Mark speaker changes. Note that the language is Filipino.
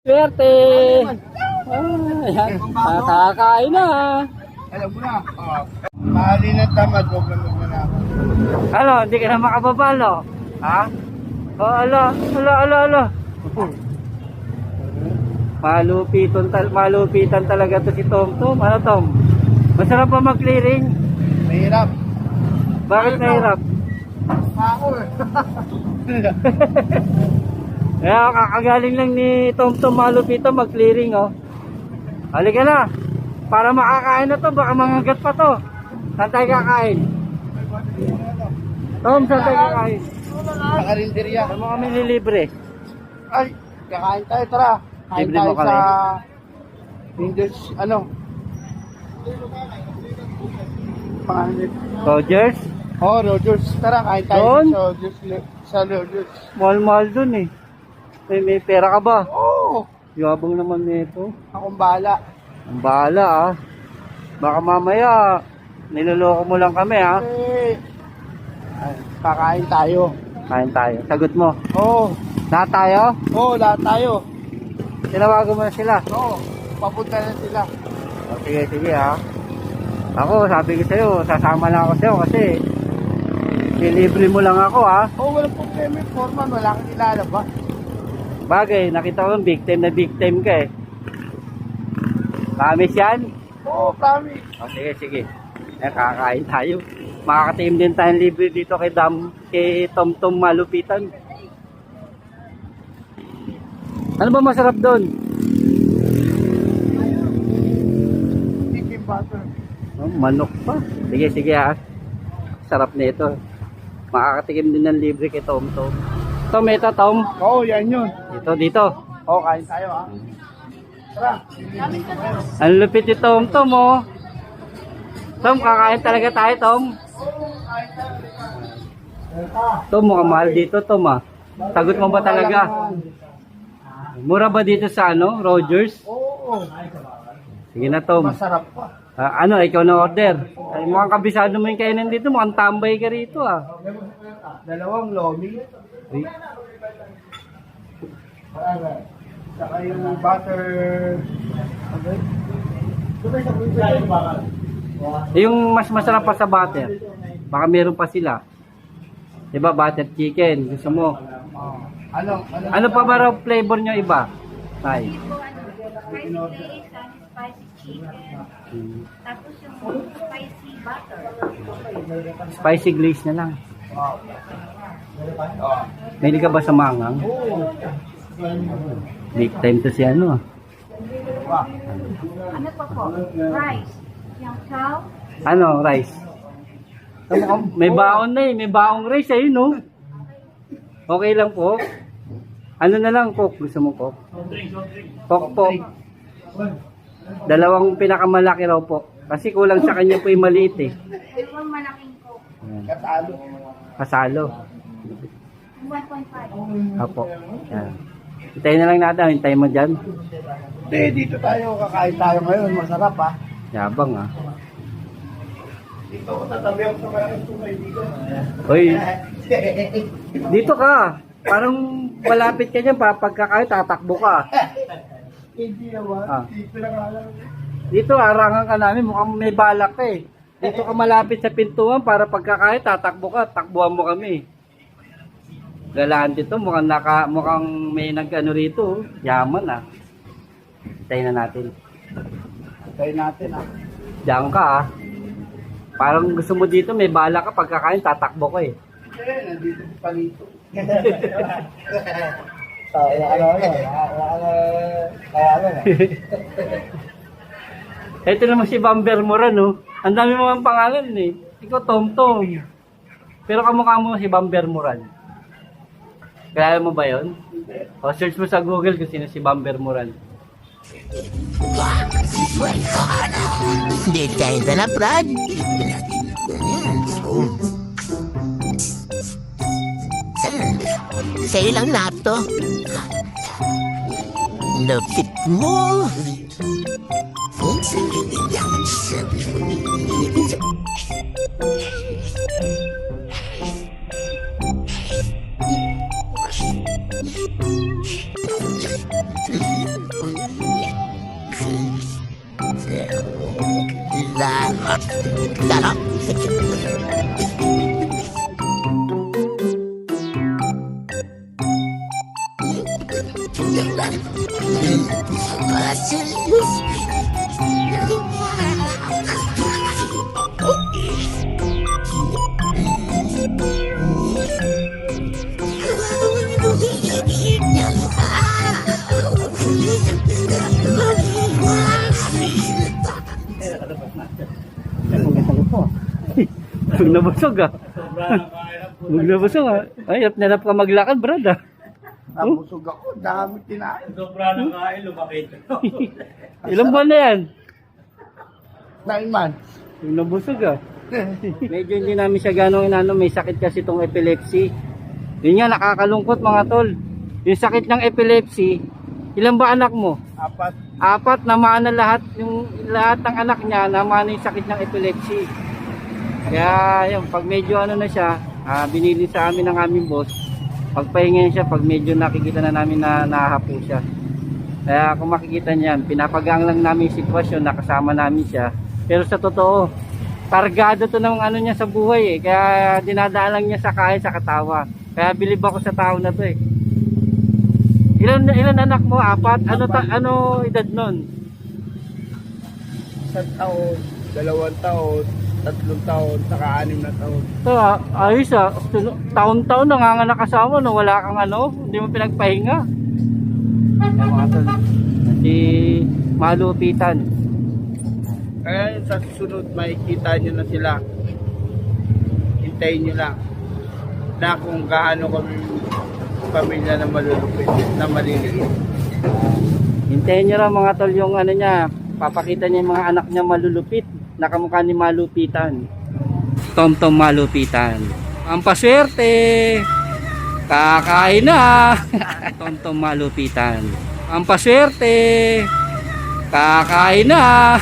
Speaker 1: Swerte! Ayan, nakakain na.
Speaker 2: Alam mo na. Mahali na tamad, huwag na magnanakaw.
Speaker 1: Ano, hindi ka na makababa, no? Ha? Oh, ala. Malupitan talaga to si Tom. Ano, Tom? Masarap pa mag-clearing?
Speaker 2: Mahirap.
Speaker 1: Bakit mahirap?
Speaker 2: Ako eh.
Speaker 1: Kaya kakagaling lang ni Tom malupitan mag-clearing, oh. Halika na. Para makakain na to, baka mangagat pa to. Saan tayo kakain? Tom, saan tayo kakain?
Speaker 2: Sa karinderya.
Speaker 1: Saan mo kami nilibre?
Speaker 2: Ay, kakain tayo, tara. Kain
Speaker 1: Libre
Speaker 2: tayo
Speaker 1: mo kami.
Speaker 2: sa... English, ano? Pangalan.
Speaker 1: Rogers?
Speaker 2: Oh, Rogers. Tara, kain tayo
Speaker 1: Doon?
Speaker 2: sa Rogers. Sa Rogers.
Speaker 1: Mahal-mahal dun eh. May pera ka ba?
Speaker 2: Oo.
Speaker 1: Yabang naman nito.
Speaker 2: Akong bahala.
Speaker 1: Ang bahala ah. Baka mamaya, niloloko mo lang kami ah.
Speaker 2: Eh, kakain tayo.
Speaker 1: Kain tayo. Sagot mo.
Speaker 2: Oo.
Speaker 1: Lahat tayo?
Speaker 2: Oo, lahat tayo.
Speaker 1: Tinawagan mo na sila.
Speaker 2: Oo, papunta na sila.
Speaker 1: O, sige ha. Ako, sabi ko sa'yo, sasama lang ako sa'yo kasi nilibre mo lang ako ha.
Speaker 2: Oo, walang problema yung foreman. Wala kang ilalabas.
Speaker 1: Bagay, nakita ko big time ka eh. Promise yan?
Speaker 2: Oo, promise.
Speaker 1: O, sige. Kakain tayo. Makakatim din tayong libre dito kay Tom Malupitan. Ano ba masarap doon?
Speaker 2: Chicken butter.
Speaker 1: Oh, manok pa. Sige ha. Sarap na ito. Makakatikim din ng libre kay Tom. Tom, ito Tom.
Speaker 2: Oo, yan yun.
Speaker 1: Dito.
Speaker 2: Oo, kain tayo ha. Tara.
Speaker 1: Ang lupit ni Tom oh. Tom, kakain talaga tayo Tom. Tom, mukhang mahal dito Tom ah. Sagot mo ba talaga? Mura ba dito sa Rogers?
Speaker 2: Oo.
Speaker 1: Sige na Tom.
Speaker 2: Masarap pa.
Speaker 1: Ikaw na order. Ay, mukhang kabisado mo yung kainan dito. Mukhang tambay ka rito ah.
Speaker 2: Dalawang lomi.
Speaker 1: Uy,
Speaker 2: Saka yung butter. Okay.
Speaker 1: yung mas masarap pa sa butter. Baka meron pa sila. Diba butter chicken? Gusto mo? Ano pa ba raw flavor nyo iba? Tay.
Speaker 3: Spicy chicken. Tapos yung spicy butter.
Speaker 1: Spicy glaze na lang. Mahilig ka ba sa mangang? Big time to si
Speaker 3: Ano pa po? Rice. Yung chow.
Speaker 1: Rice? May baon na eh. May baong rice ayun no? Okay lang po. Ano na lang Coke? Gusto mo Coke? Coke po. Dalawang pinakamalaki raw po. Kasi kulang sa kanya po yung maliit eh.
Speaker 3: Yung malaking coke.
Speaker 2: Katalo.
Speaker 1: Kasalo.
Speaker 3: 1.5.
Speaker 1: Apo. Yan. Hintayin na lang natin. Hintayin mo dyan.
Speaker 2: Hindi, dito tayo. Kakain tayo ngayon. Masarap ha.
Speaker 1: Yabang ah.
Speaker 2: Dito ako tatabi ako sa mga kaibigan.
Speaker 1: Hoy, dito ka. Parang malapit ka dyan. Pagkakain, tatakbo ka.
Speaker 2: Hindi naman.
Speaker 1: Ah.
Speaker 2: Dito lang alam.
Speaker 1: Dito, arangan ka namin. Mukhang may balak ka eh. Dito ka malapit sa pintuan para pagkakain, tatakbo ka. Takbuhan mo kami. Galaan dito. Mukhang may nagkano rito. Yaman ah. Hintayin na natin.
Speaker 2: Tayo natin ha.
Speaker 1: Diyan ka ah. Parang gusto mo dito, may balak ka. Pagkakain, tatakbo ka eh.
Speaker 2: Nandito pa palito.
Speaker 1: Ito naman si Bamber Moran, no? Ang dami mo ang pangalan, eh. Ikaw, Tom. Pero kamukha mo si Bamber Moran. Kaya mo ba yun? O, search mo sa Google kung sino si Bamber Moran.
Speaker 4: Detayin na Brad. Sa'yo lang lahat to. Lupit mo. Salamat. Sarap.
Speaker 1: Huwag nabusog ah. Huwag nabusog ah. Ay, hirap ka maglakad, brad ah.
Speaker 2: Nabusog ako, dami kinain.
Speaker 1: Ilang buwan na yan?
Speaker 2: 9 months.
Speaker 1: Huwag nabusog ah. Medyo hindi namin siya ganong inano, may sakit kasi itong epilepsy. Yun nga, nakakalungkot mga tol. Yung sakit ng epilepsy, ilan ba anak mo?
Speaker 2: 4.
Speaker 1: 4, namaan na lahat, yung lahat ng anak niya, namaan na yung sakit ng epilepsy. Kaya yun, pag medyo ano na siya, binili sa amin ng aming boss, pagpahingin siya, pag medyo nakikita na namin na nahapo siya. Kaya kung makikita niyan, pinapagang lang namin yung sitwasyon, nakasama namin siya. Pero sa totoo, targado to ng ano niya sa buhay eh. Kaya dinadaan lang niya sa kaya, sa katawa. Kaya bilib ako sa tao na to eh. Ilan anak mo? 4? Ano edad nun?
Speaker 2: 1 taon, 2 taon, 3 taon, saka 6 na taon.
Speaker 1: Ito ayos ah. Taon-taon nanganganak kasama no, wala kang ano, hindi mo pinagpahinga. Ayan mga tol. Si malupitan.
Speaker 2: Kaya sa susunod, makikita nyo na sila. Hintayin nyo lang na kung gaano kami pamilya na malulupit, na maliliit.
Speaker 1: Hintayin nyo lang mga tol yung ano niya, papakita niya yung mga anak niya malulupit, nakamukha ni Malupitan. Tom Malupitan. Ang paswerte, kakain na. Tom Malupitan. Ang paswerte, kakain na.